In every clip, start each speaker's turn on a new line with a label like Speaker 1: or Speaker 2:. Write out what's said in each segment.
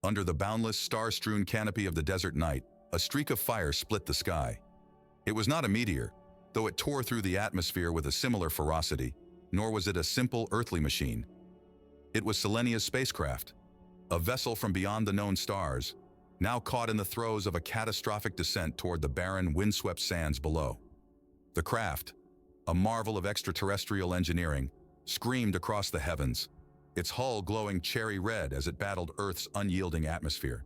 Speaker 1: Under the boundless, star-strewn canopy of the desert night, a streak of fire split the sky. It was not a meteor, though it tore through the atmosphere with a similar ferocity, nor was it a simple earthly machine. It was Selenia's spacecraft, a vessel from beyond the known stars, now caught in the throes of a catastrophic descent toward the barren, windswept sands below. The craft, a marvel of extraterrestrial engineering, screamed across the heavens, its hull glowing cherry red as it battled Earth's unyielding atmosphere.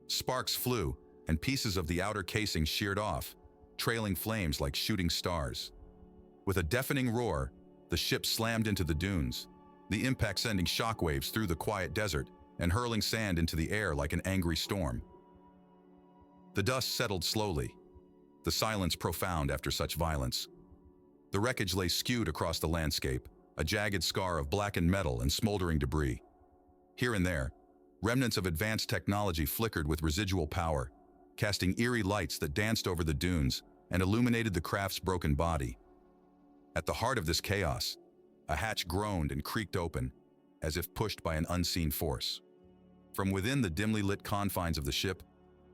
Speaker 1: Sparks flew, and pieces of the outer casing sheared off, trailing flames like shooting stars. With a deafening roar, the ship slammed into the dunes, the impact sending shockwaves through the quiet desert and hurling sand into the air like an angry storm. The dust settled slowly, the silence profound after such violence. The wreckage lay skewed across the landscape, a jagged scar of blackened metal and smoldering debris. Here and there, remnants of advanced technology flickered with residual power, casting eerie lights that danced over the dunes and illuminated the craft's broken body. At the heart of this chaos, a hatch groaned and creaked open, as if pushed by an unseen force. From within the dimly lit confines of the ship,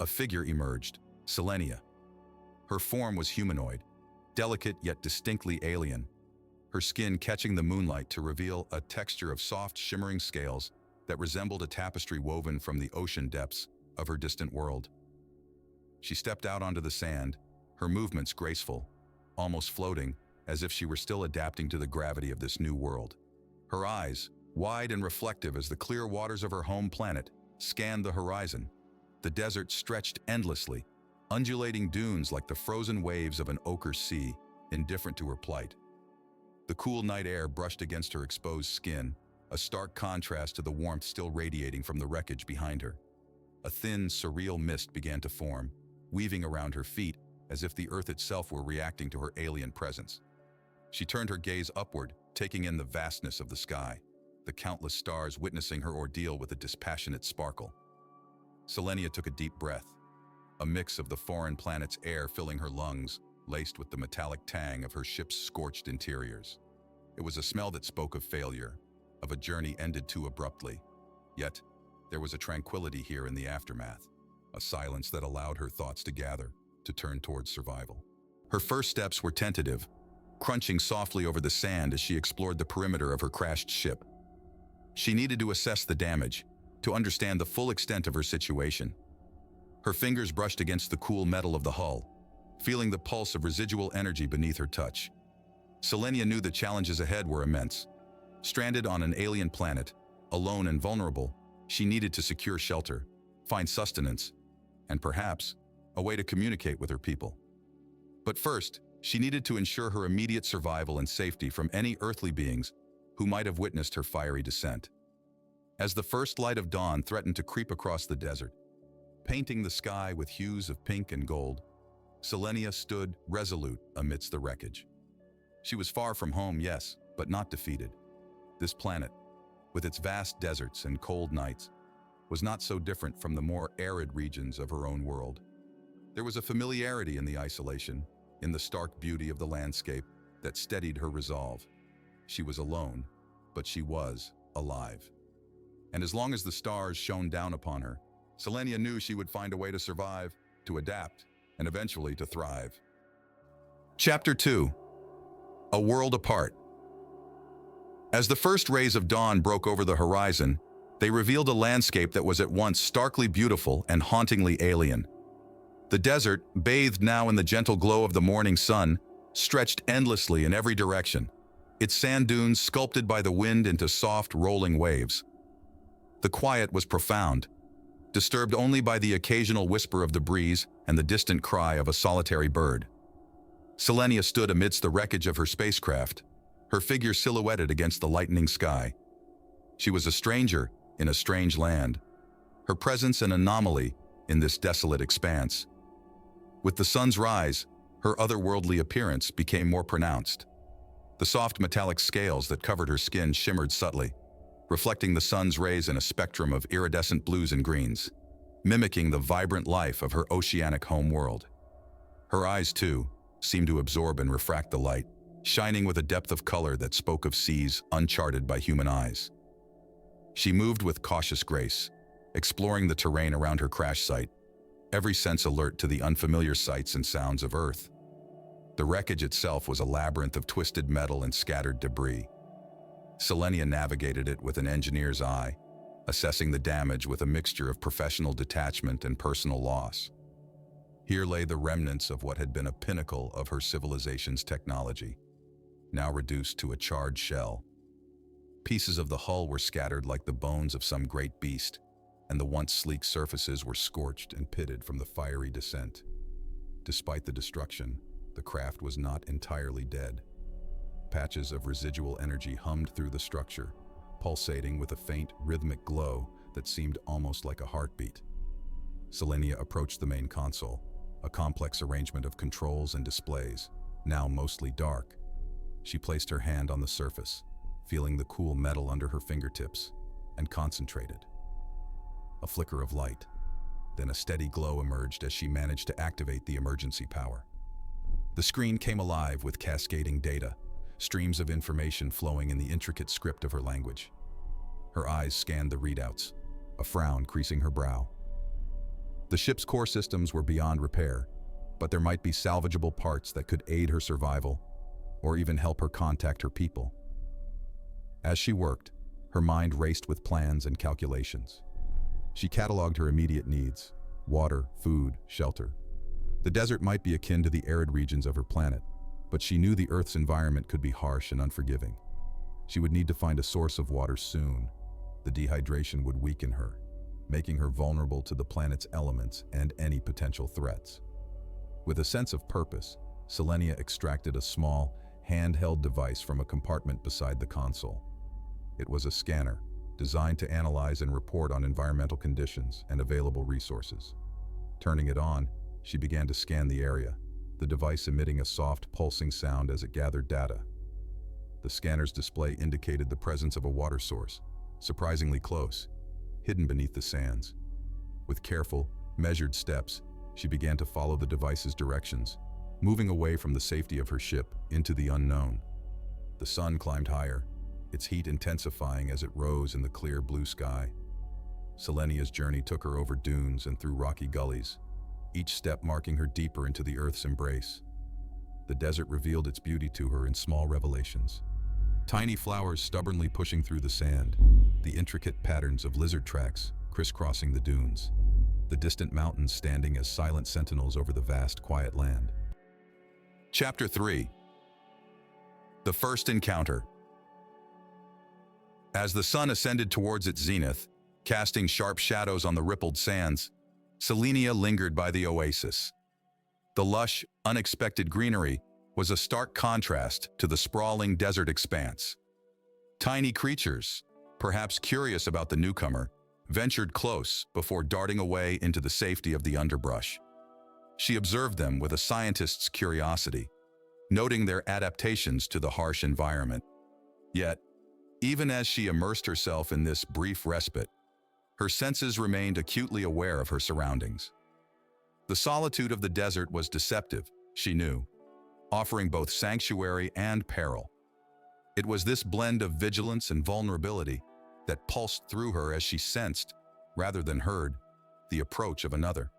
Speaker 1: a figure emerged, Selenia. Her form was humanoid, delicate yet distinctly alien, her skin catching the moonlight to reveal a texture of soft, shimmering scales that resembled a tapestry woven from the ocean depths of her distant world. She stepped out onto the sand, her movements graceful, almost floating, as if she were still adapting to the gravity of this new world. Her eyes, wide and reflective as the clear waters of her home planet, scanned the horizon. The desert stretched endlessly, undulating dunes like the frozen waves of an ochre sea, indifferent to her plight. The cool night air brushed against her exposed skin, a stark contrast to the warmth still radiating from the wreckage behind her. A thin, surreal mist began to form, weaving around her feet as if the earth itself were reacting to her alien presence. She turned her gaze upward, taking in the vastness of the sky, the countless stars witnessing her ordeal with a dispassionate sparkle. Selenia took a deep breath, a mix of the foreign planet's air filling her lungs, laced with the metallic tang of her ship's scorched interiors. It was a smell that spoke of failure, of a journey ended too abruptly. Yet, there was a tranquility here in the aftermath, a silence that allowed her thoughts to gather, to turn towards survival. Her first steps were tentative, crunching softly over the sand as she explored the perimeter of her crashed ship. She needed to assess the damage, to understand the full extent of her situation. Her fingers brushed against the cool metal of the hull, feeling the pulse of residual energy beneath her touch. Selenia knew the challenges ahead were immense. Stranded on an alien planet, alone and vulnerable, she needed to secure shelter, find sustenance, and perhaps, a way to communicate with her people. But first, she needed to ensure her immediate survival and safety from any earthly beings who might have witnessed her fiery descent. As the first light of dawn threatened to creep across the desert, painting the sky with hues of pink and gold, Selenia stood resolute amidst the wreckage. She was far from home, yes, but not defeated. This planet, with its vast deserts and cold nights, was not so different from the more arid regions of her own world. There was a familiarity in the isolation, in the stark beauty of the landscape, that steadied her resolve. She was alone, but she was alive. And as long as the stars shone down upon her, Selenia knew she would find a way to survive, to adapt, and eventually to thrive. Chapter 2. A World Apart. As the first rays of dawn broke over the horizon, they revealed a landscape that was at once starkly beautiful and hauntingly alien. The desert, bathed now in the gentle glow of the morning sun, stretched endlessly in every direction, its sand dunes sculpted by the wind into soft, rolling waves. The quiet was profound, disturbed only by the occasional whisper of the breeze and the distant cry of a solitary bird. Selenia stood amidst the wreckage of her spacecraft, her figure silhouetted against the lightening sky. She was a stranger in a strange land, her presence an anomaly in this desolate expanse. With the sun's rise, her otherworldly appearance became more pronounced. The soft metallic scales that covered her skin shimmered subtly, reflecting the sun's rays in a spectrum of iridescent blues and greens, mimicking the vibrant life of her oceanic home world. Her eyes, too, seemed to absorb and refract the light, shining with a depth of color that spoke of seas uncharted by human eyes. She moved with cautious grace, exploring the terrain around her crash site, every sense alert to the unfamiliar sights and sounds of Earth. The wreckage itself was a labyrinth of twisted metal and scattered debris. Selenia navigated it with an engineer's eye, assessing the damage with a mixture of professional detachment and personal loss. Here lay the remnants of what had been a pinnacle of her civilization's technology, now reduced to a charred shell. Pieces of the hull were scattered like the bones of some great beast, and the once sleek surfaces were scorched and pitted from the fiery descent. Despite the destruction, the craft was not entirely dead. Patches of residual energy hummed through the structure, pulsating with a faint, rhythmic glow that seemed almost like a heartbeat. Selenia approached the main console, a complex arrangement of controls and displays, now mostly dark. She placed her hand on the surface, feeling the cool metal under her fingertips, and concentrated. A flicker of light, then a steady glow emerged as she managed to activate the emergency power. The screen came alive with cascading data, streams of information flowing in the intricate script of her language. Her eyes scanned the readouts, a frown creasing her brow. The ship's core systems were beyond repair, but there might be salvageable parts that could aid her survival, or even help her contact her people. As she worked, her mind raced with plans and calculations. She cataloged her immediate needs: water, food, shelter. The desert might be akin to the arid regions of her planet, but she knew the Earth's environment could be harsh and unforgiving. She would need to find a source of water soon. The dehydration would weaken her, making her vulnerable to the planet's elements and any potential threats. With a sense of purpose, Selenia extracted a small, handheld device from a compartment beside the console. It was a scanner, designed to analyze and report on environmental conditions and available resources. Turning it on, she began to scan the area, the device emitting a soft, pulsing sound as it gathered data. The scanner's display indicated the presence of a water source, surprisingly close, hidden beneath the sands. With careful, measured steps, she began to follow the device's directions, moving away from the safety of her ship into the unknown. The sun climbed higher, its heat intensifying as it rose in the clear blue sky. Selenia's journey took her over dunes and through rocky gullies, each step marking her deeper into the Earth's embrace. The desert revealed its beauty to her in small revelations. Tiny flowers stubbornly pushing through the sand, the intricate patterns of lizard tracks crisscrossing the dunes, the distant mountains standing as silent sentinels over the vast, quiet land. Chapter 3. The First Encounter. As the sun ascended towards its zenith, casting sharp shadows on the rippled sands, Selenia lingered by the oasis. The lush, unexpected greenery was a stark contrast to the sprawling desert expanse. Tiny creatures, perhaps curious about the newcomer, ventured close before darting away into the safety of the underbrush. She observed them with a scientist's curiosity, noting their adaptations to the harsh environment. Yet, even as she immersed herself in this brief respite, her senses remained acutely aware of her surroundings. The solitude of the desert was deceptive, she knew, offering both sanctuary and peril. It was this blend of vigilance and vulnerability that pulsed through her as she sensed, rather than heard, the approach of another.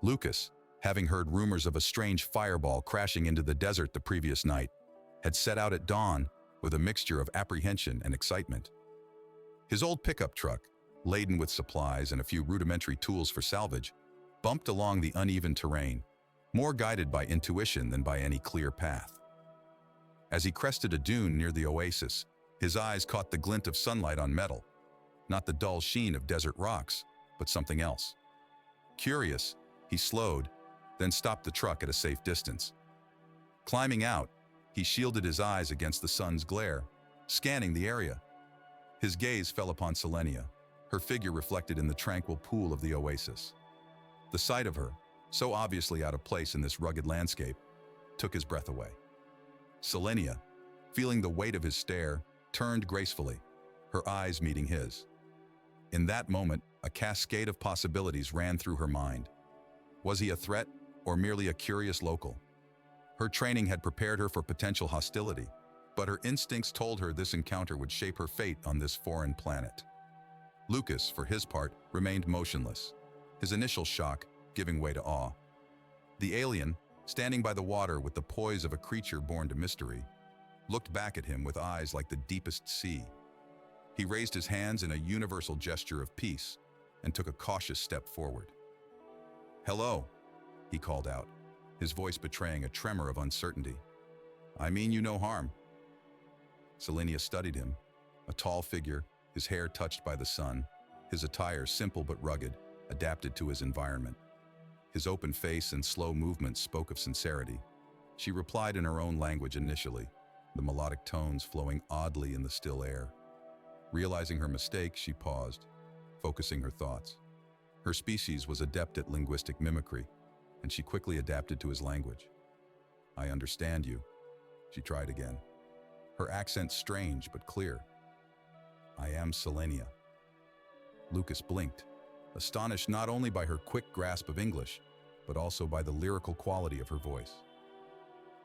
Speaker 1: Lucas, having heard rumors of a strange fireball crashing into the desert the previous night, had set out at dawn with a mixture of apprehension and excitement. His old pickup truck, laden with supplies and a few rudimentary tools for salvage, bumped along the uneven terrain, more guided by intuition than by any clear path. As he crested a dune near the oasis, his eyes caught the glint of sunlight on metal, not the dull sheen of desert rocks, but something else. Curious, he slowed, then stopped the truck at a safe distance. Climbing out, he shielded his eyes against the sun's glare, scanning the area. His gaze fell upon Selenia, her figure reflected in the tranquil pool of the oasis. The sight of her, so obviously out of place in this rugged landscape, took his breath away. Selenia, feeling the weight of his stare, turned gracefully, her eyes meeting his. In that moment, a cascade of possibilities ran through her mind. Was he a threat or merely a curious local? Her training had prepared her for potential hostility, but her instincts told her this encounter would shape her fate on this foreign planet. Lucas, for his part, remained motionless, his initial shock giving way to awe. The alien, standing by the water with the poise of a creature born to mystery, looked back at him with eyes like the deepest sea. He raised his hands in a universal gesture of peace and took a cautious step forward. "Hello," he called out, his voice betraying a tremor of uncertainty. "I mean you no harm." Selenia studied him, a tall figure, his hair touched by the sun, his attire simple but rugged, adapted to his environment. His open face and slow movements spoke of sincerity. She replied in her own language initially, the melodic tones flowing oddly in the still air. Realizing her mistake, she paused, focusing her thoughts. Her species was adept at linguistic mimicry, and she quickly adapted to his language. "I understand you," she tried again, her accent strange but clear. "I am Selenia." Lucas blinked, astonished not only by her quick grasp of English, but also by the lyrical quality of her voice.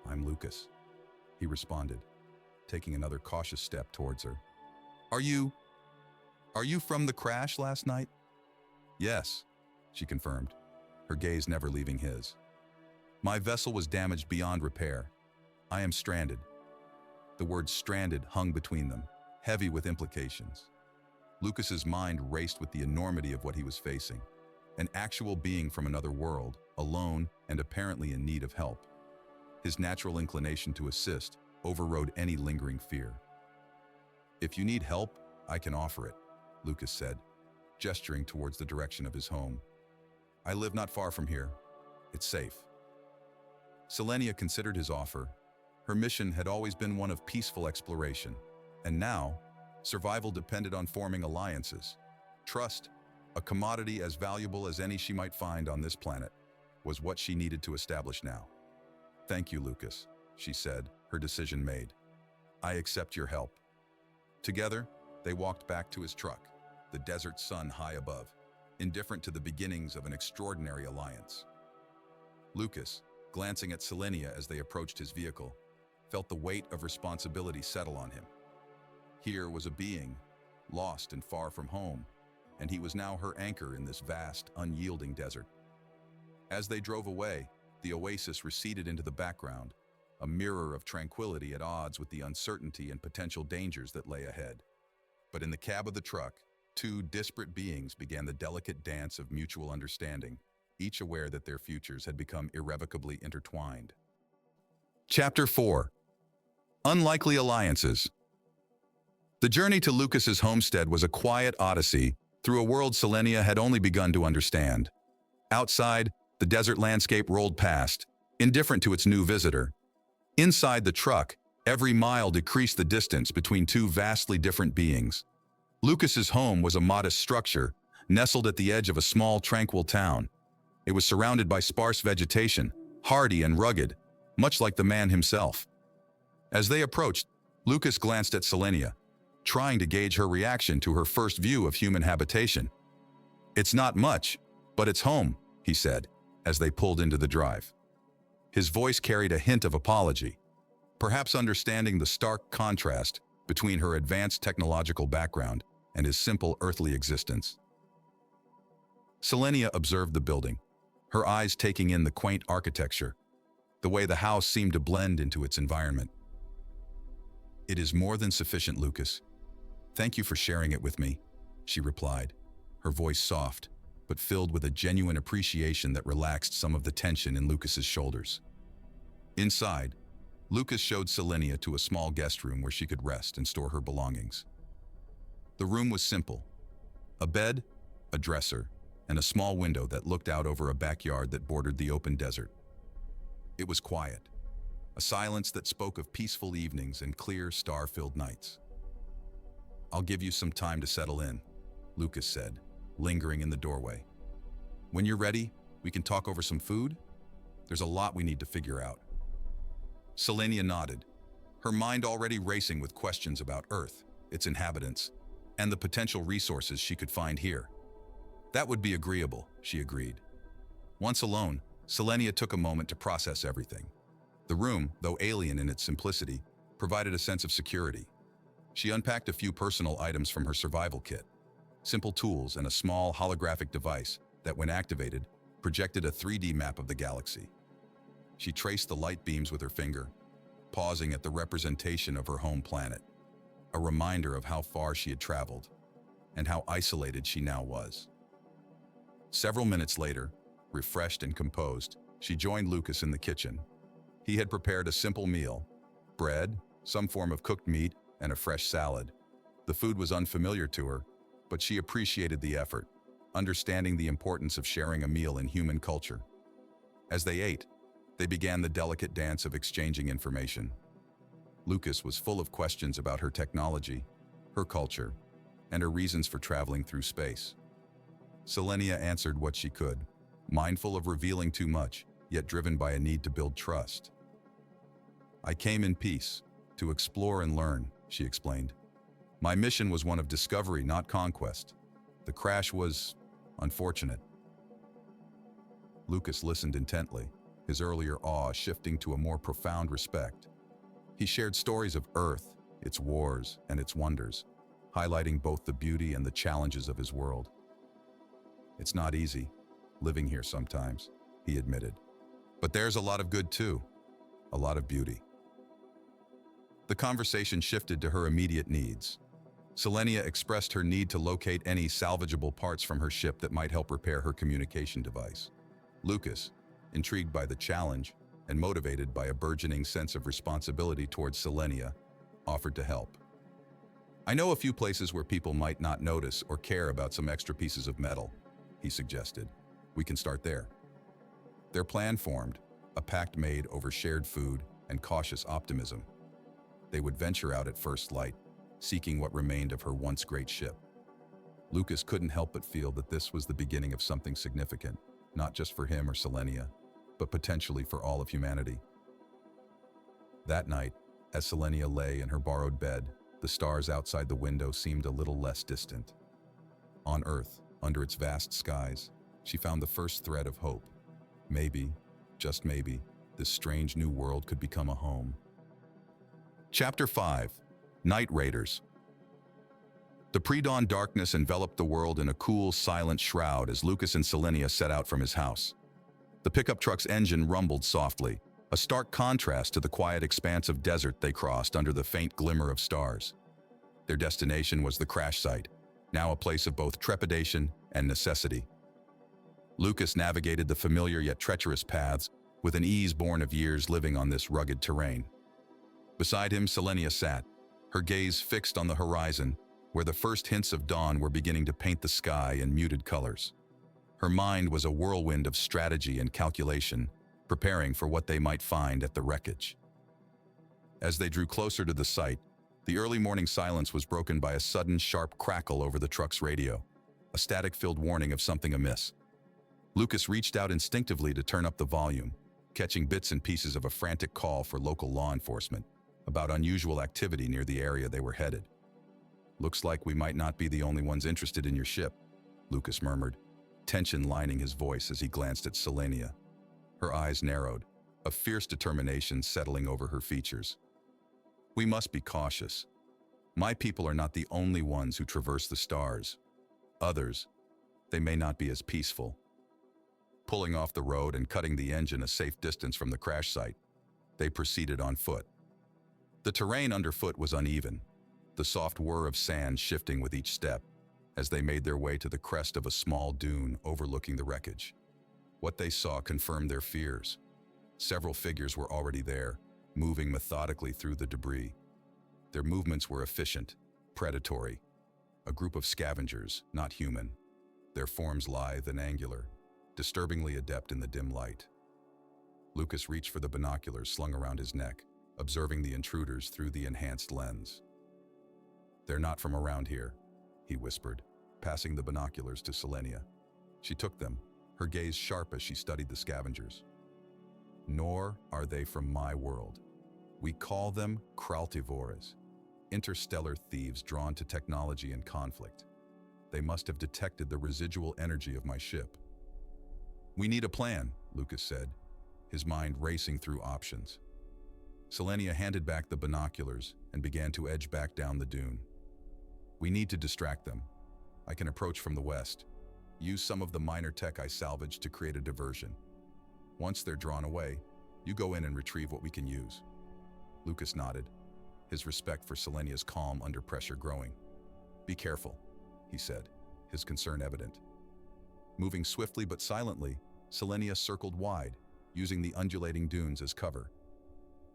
Speaker 1: "I'm Lucas," he responded, taking another cautious step towards her. Are you from the crash last night?" "Yes," she confirmed, her gaze never leaving his. "My vessel was damaged beyond repair. I am stranded." The word stranded hung between them, heavy with implications. Lucas's mind raced with the enormity of what he was facing. An actual being from another world, alone and apparently in need of help. His natural inclination to assist overrode any lingering fear. "If you need help, I can offer it," Lucas said, gesturing towards the direction of his home. "I live not far from here. It's safe." Selenia considered his offer. Her mission had always been one of peaceful exploration, and now, survival depended on forming alliances. Trust, a commodity as valuable as any she might find on this planet, was what she needed to establish now. "Thank you, Lucas," she said, her decision made. "I accept your help." Together, they walked back to his truck, the desert sun high above, indifferent to the beginnings of an extraordinary alliance. Lucas, glancing at Selenia as they approached his vehicle, felt the weight of responsibility settle on him. Here was a being, lost and far from home, and he was now her anchor in this vast, unyielding desert. As they drove away, the oasis receded into the background, a mirror of tranquility at odds with the uncertainty and potential dangers that lay ahead. But in the cab of the truck, two disparate beings began the delicate dance of mutual understanding, each aware that their futures had become irrevocably intertwined. Chapter 4. Unlikely Alliances. The journey to Lucas's homestead was a quiet odyssey through a world Selenia had only begun to understand. Outside, the desert landscape rolled past, indifferent to its new visitor. Inside the truck, every mile decreased the distance between two vastly different beings. Lucas's home was a modest structure, nestled at the edge of a small, tranquil town. It was surrounded by sparse vegetation, hardy and rugged, much like the man himself. As they approached, Lucas glanced at Selenia, trying to gauge her reaction to her first view of human habitation. "It's not much, but it's home," he said, as they pulled into the drive. His voice carried a hint of apology, perhaps understanding the stark contrast between her advanced technological background and his simple earthly existence. Selenia observed the building, her eyes taking in the quaint architecture, the way the house seemed to blend into its environment. "It is more than sufficient, Lucas. Thank you for sharing it with me," she replied, her voice soft, but filled with a genuine appreciation that relaxed some of the tension in Lucas's shoulders. Inside, Lucas showed Selenia to a small guest room where she could rest and store her belongings. The room was simple: a bed, a dresser, and a small window that looked out over a backyard that bordered the open desert. It was quiet, a silence that spoke of peaceful evenings and clear, star-filled nights. "I'll give you some time to settle in," Lucas said, lingering in the doorway. "When you're ready, we can talk over some food. There's a lot we need to figure out." Selenia nodded, her mind already racing with questions about Earth, its inhabitants, and the potential resources she could find here. "That would be agreeable," she agreed. Once alone, Selenia took a moment to process everything. The room, though alien in its simplicity, provided a sense of security. She unpacked a few personal items from her survival kit: simple tools, and a small holographic device that, when activated, projected a 3D map of the galaxy. She traced the light beams with her finger, pausing at the representation of her home planet, a reminder of how far she had traveled and how isolated she now was. Several minutes later, refreshed and composed, she joined Lucas in the kitchen. He had prepared a simple meal: bread, some form of cooked meat, and a fresh salad. The food was unfamiliar to her, but she appreciated the effort, understanding the importance of sharing a meal in human culture. As they ate, they began the delicate dance of exchanging information. Lucas was full of questions about her technology, her culture, and her reasons for traveling through space. Selenia answered what she could, mindful of revealing too much, yet driven by a need to build trust. "I came in peace, to explore and learn," she explained. "My mission was one of discovery, not conquest. The crash was unfortunate." Lucas listened intently, his earlier awe shifting to a more profound respect. He shared stories of Earth, its wars, and its wonders, highlighting both the beauty and the challenges of his world. "It's not easy, living here sometimes," he admitted. "But there's a lot of good too, a lot of beauty." The conversation shifted to her immediate needs. Selenia expressed her need to locate any salvageable parts from her ship that might help repair her communication device. Lucas, intrigued by the challenge and motivated by a burgeoning sense of responsibility towards Selenia, offered to help. "I know a few places where people might not notice or care about some extra pieces of metal," he suggested. "We can start there." Their plan formed, a pact made over shared food and cautious optimism. They would venture out at first light, seeking what remained of her once great ship. Lucas couldn't help but feel that this was the beginning of something significant, not just for him or Selenia, but potentially for all of humanity. That night, as Selenia lay in her borrowed bed, the stars outside the window seemed a little less distant. On Earth, under its vast skies, she found the first thread of hope. Maybe, just maybe, this strange new world could become a home. Chapter 5. Night Raiders. The pre-dawn darkness enveloped the world in a cool, silent shroud as Lucas and Selenia set out from his house. The pickup truck's engine rumbled softly, a stark contrast to the quiet expanse of desert they crossed under the faint glimmer of stars. Their destination was the crash site, now a place of both trepidation and necessity. Lucas navigated the familiar yet treacherous paths with an ease born of years living on this rugged terrain. Beside him, Selenia sat, her gaze fixed on the horizon, where the first hints of dawn were beginning to paint the sky in muted colors. Her mind was a whirlwind of strategy and calculation, preparing for what they might find at the wreckage. As they drew closer to the site, the early morning silence was broken by a sudden sharp crackle over the truck's radio, a static-filled warning of something amiss. Lucas reached out instinctively to turn up the volume, catching bits and pieces of a frantic call for local law enforcement about unusual activity near the area they were headed. "Looks like we might not be the only ones interested in your ship," Lucas murmured, tension lining his voice as he glanced at Selenia. Her eyes narrowed, a fierce determination settling over her features. "We must be cautious. My people are not the only ones who traverse the stars. Others, they may not be as peaceful." Pulling off the road and cutting the engine a safe distance from the crash site, they proceeded on foot. The terrain underfoot was uneven, the soft whir of sand shifting with each step as they made their way to the crest of a small dune overlooking the wreckage. What they saw confirmed their fears. Several figures were already there, moving methodically through the debris. Their movements were efficient, predatory, a group of scavengers, not human, their forms lithe and angular, disturbingly adept in the dim light. Lucas reached for the binoculars slung around his neck, observing the intruders through the enhanced lens. "They're not from around here," he whispered, passing the binoculars to Selenia. She took them, her gaze sharp as she studied the scavengers. "Nor are they from my world. We call them kraltivores, interstellar thieves drawn to technology and conflict. They must have detected the residual energy of my ship." "We need a plan," Lucas said, his mind racing through options. Selenia handed back the binoculars and began to edge back down the dune. "We need to distract them. I can approach from the west. Use some of the minor tech I salvaged to create a diversion. Once they're drawn away, you go in and retrieve what we can use." Lucas nodded, his respect for Selenia's calm under pressure growing. "Be careful," he said, his concern evident. Moving swiftly but silently, Selenia circled wide, using the undulating dunes as cover.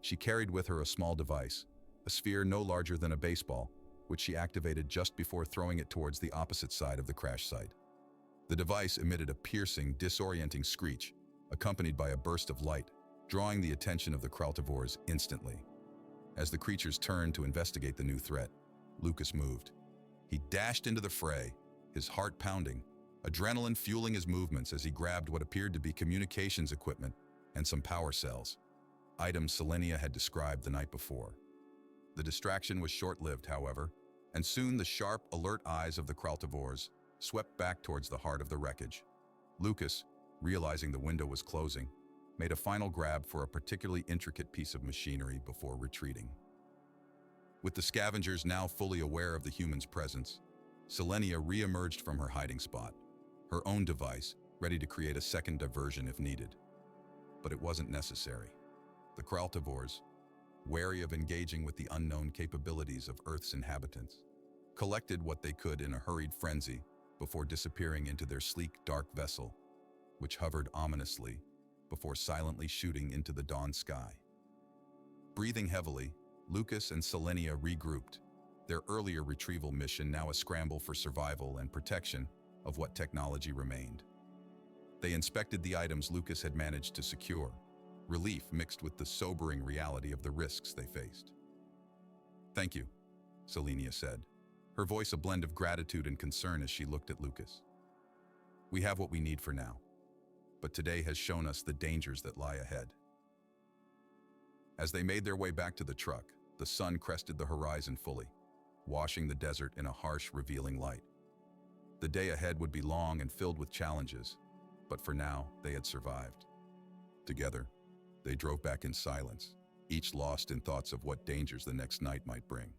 Speaker 1: She carried with her a small device, a sphere no larger than a baseball, which she activated just before throwing it towards the opposite side of the crash site. The device emitted a piercing, disorienting screech, accompanied by a burst of light, drawing the attention of the Kraltivores instantly. As the creatures turned to investigate the new threat, Lucas moved. He dashed into the fray, his heart pounding, adrenaline fueling his movements as he grabbed what appeared to be communications equipment and some power cells, items Selenia had described the night before. The distraction was short-lived, however, and soon the sharp, alert eyes of the Kraltivores swept back towards the heart of the wreckage. Lucas, realizing the window was closing, made a final grab for a particularly intricate piece of machinery before retreating. With the scavengers now fully aware of the human's presence, Selenia re-emerged from her hiding spot, her own device ready to create a second diversion if needed. But it wasn't necessary. The Kraltivores, wary of engaging with the unknown capabilities of Earth's inhabitants, collected what they could in a hurried frenzy before disappearing into their sleek, dark vessel, which hovered ominously before silently shooting into the dawn sky. Breathing heavily, Lucas and Selenia regrouped, their earlier retrieval mission now a scramble for survival and protection of what technology remained. They inspected the items Lucas had managed to secure, relief mixed with the sobering reality of the risks they faced. "Thank you," Selenia said, her voice a blend of gratitude and concern as she looked at Lucas. "We have what we need for now, but today has shown us the dangers that lie ahead." As they made their way back to the truck, the sun crested the horizon fully, washing the desert in a harsh, revealing light. The day ahead would be long and filled with challenges, but for now, they had survived. Together, they drove back in silence, each lost in thoughts of what dangers the next night might bring.